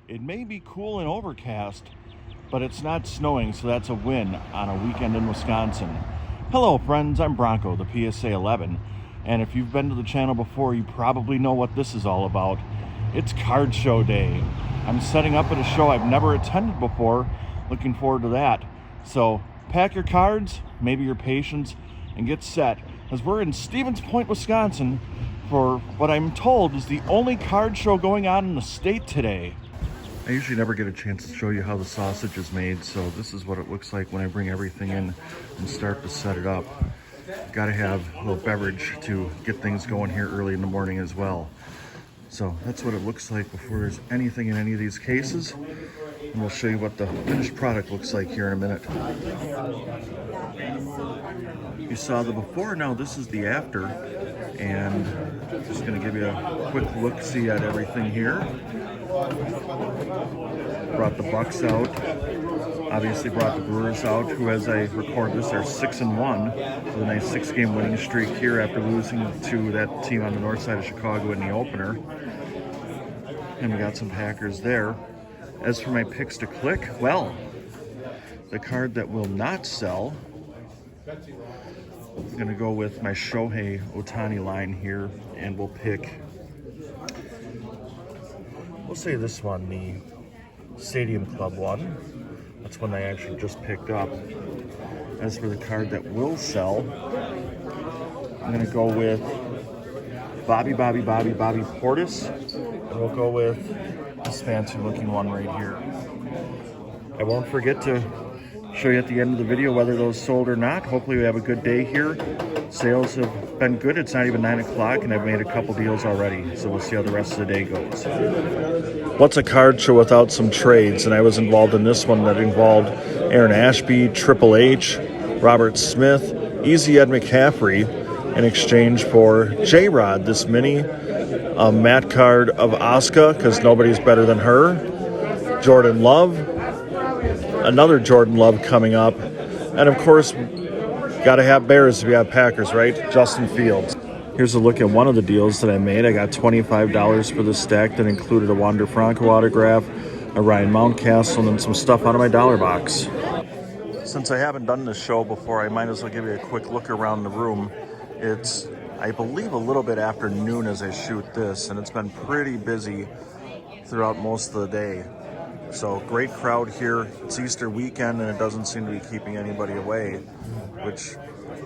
It may be cool and overcast, but it's not snowing, so that's a win on a weekend in Wisconsin. Hello friends, I'm Bronko, the PSA 11, and if you've been to the channel before, you probably know what this is all about. It's card show day. I'm setting up at a show I've never attended before. Looking forward to that. So pack your cards, maybe your patience, and get set, as we're in Stevens Point, Wisconsin for what I'm told is the only card show going on in the state today. I usually never get a chance to show you how the sausage is made, so this is what it looks like when I bring everything in and start to set it up. Gotta have a little beverage to get things going here early in the morning as well. So that's what it looks like before there's anything in any of these cases. And we'll show you what the finished product looks like here in a minute. You saw the before, now this is the after. And just gonna give you a quick look-see at everything here. Brought the Bucks out. Obviously brought the Brewers out, who, as I record this, are 6-1 with a nice 6-game winning streak here after losing to that team on the north side of Chicago in the opener. And we got some Packers there. As for my picks to click, well, the card that will not sell, I'm gonna go with my Shohei Ohtani line here, and we'll pick, we'll say this one, the Stadium Club one. That's one I actually just picked up. As for the card that will sell, I'm gonna go with Bobby Portis, and we'll go with this fancy looking one right here. I won't forget to show you at the end of the video whether those sold or not. Hopefully we have a good day here. Sales have been good. It's not even 9 o'clock and I've made a couple deals already, so we'll see how the rest of the day goes. What's a card show without some trades? And I was involved in this one that involved Aaron Ashby, Triple H, Robert Smith, Easy Ed McCaffrey in exchange for J-Rod, this mini, a matte card of Asuka, because nobody's better than her, Jordan Love, another Jordan Love coming up, and of course, got to have Bears if you have Packers, right? Justin Fields. Here's a look at one of the deals that I made. I got $25 for the stack that included a Wander Franco autograph, a Ryan Mountcastle, and then some stuff out of my dollar box. Since I haven't done this show before, I might as well give you a quick look around the room. It's, I believe, a little bit after noon as I shoot this, and it's been pretty busy throughout most of the day. So great crowd here. It's Easter weekend and it doesn't seem to be keeping anybody away, which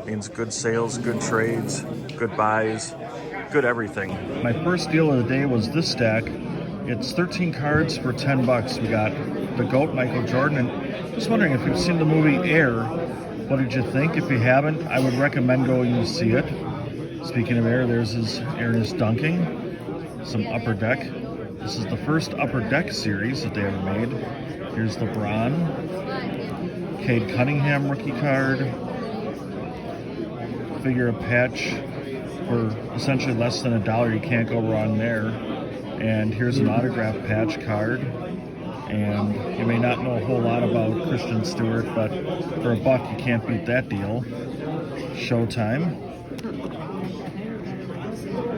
means good sales, good trades, good buys, good everything. My first deal of the day was this stack. It's 13 cards for 10 bucks. We got the GOAT, Michael Jordan, and just wondering if you've seen the movie Air, what did you think? If you haven't, I would recommend going to see it. Speaking of Air, there's his Ernest dunking, some Upper Deck. This is the first Upper Deck series that they ever made. Here's the Bron, Cade Cunningham rookie card, figure a patch for essentially less than $1. You can't go wrong there. And here's an autograph patch card. And you may not know a whole lot about Christian Stewart, but for $1 you can't beat that deal. Showtime.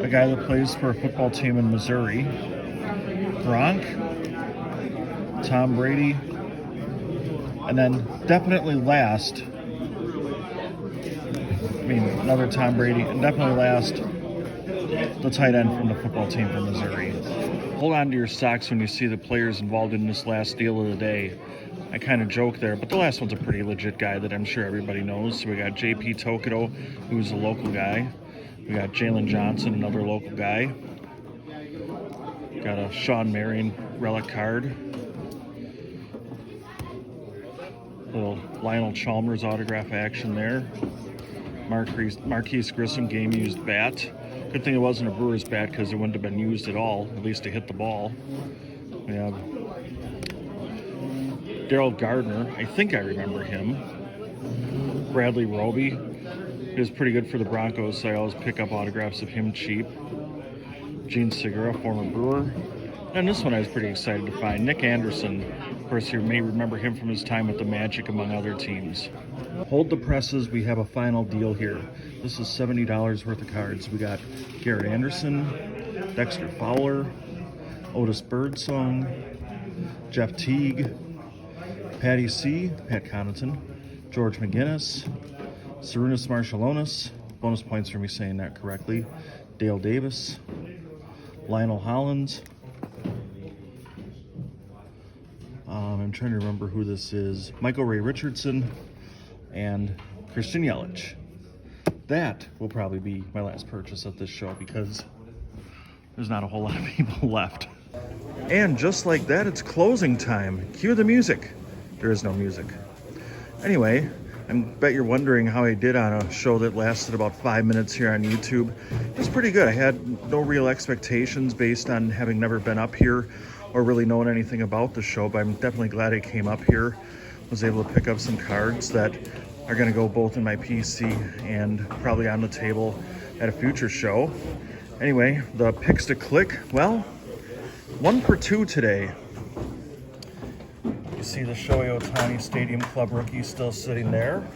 A guy that plays for a football team in Missouri. Gronk, Tom Brady, and then definitely last, another Tom Brady, and definitely last, the tight end from the football team from Missouri. Hold on to your socks when you see the players involved in this last deal of the day. I kind of joke there, but the last one's a pretty legit guy that I'm sure everybody knows. So we got JP Tokido, who's a local guy. We got Jalen Johnson, another local guy. Got a Sean Marion relic card. Little Lionel Chalmers autograph action there. Marquise Grissom game-used bat. Good thing it wasn't a Brewers bat because it wouldn't have been used at all, at least to hit the ball. We have Darryl Gardner. I think I remember him. Bradley Roby. He was pretty good for the Broncos, so I always pick up autographs of him cheap. Gene Segura, former Brewer. And this one I was pretty excited to find. Nick Anderson. Of course, you may remember him from his time with the Magic, among other teams. Hold the presses. We have a final deal here. This is $70 worth of cards. We got Garrett Anderson, Dexter Fowler, Otis Birdsong, Jeff Teague, Patty C, Pat Connaughton, George McGinnis, Sarunas Marshallonis, bonus points for me saying that correctly, Dale Davis, Lionel Hollins. I'm trying to remember who this is. Michael Ray Richardson and Christian Yelich. That will probably be my last purchase at this show because there's not a whole lot of people left. And just like that, it's closing time. Cue the music. There is no music. Anyway, I bet you're wondering how I did on a show that lasted about 5 minutes here on YouTube. It was pretty good. I had no real expectations based on having never been up here or really known anything about the show, but I'm definitely glad I came up here, was able to pick up some cards that are going to go both in my PC and probably on the table at a future show. Anyway, the picks to click, well, 1 for 2 today. You see the Shohei Ohtani Stadium Club rookie still sitting there.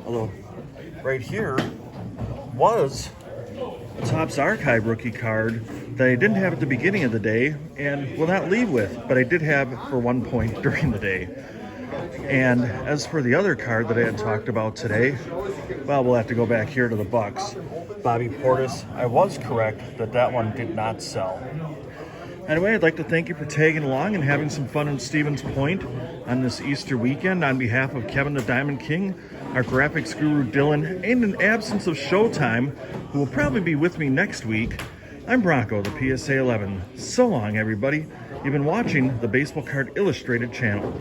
Although right here was a Topps Archive rookie card that I didn't have at the beginning of the day and will not leave with, but I did have for 1 point during the day. And as for the other card that I had talked about today, well, we'll have to go back here to the Bucks. Bobby Portis, I was correct that that one did not sell. Anyway, I'd like to thank you for tagging along and having some fun in Stevens Point on this Easter weekend. On behalf of Kevin the Diamond King, our graphics guru Dylan, and in absence of Showtime, who will probably be with me next week, I'm Bronko, the PSA 11. So long, everybody. You've been watching the Baseball Card Illustrated channel.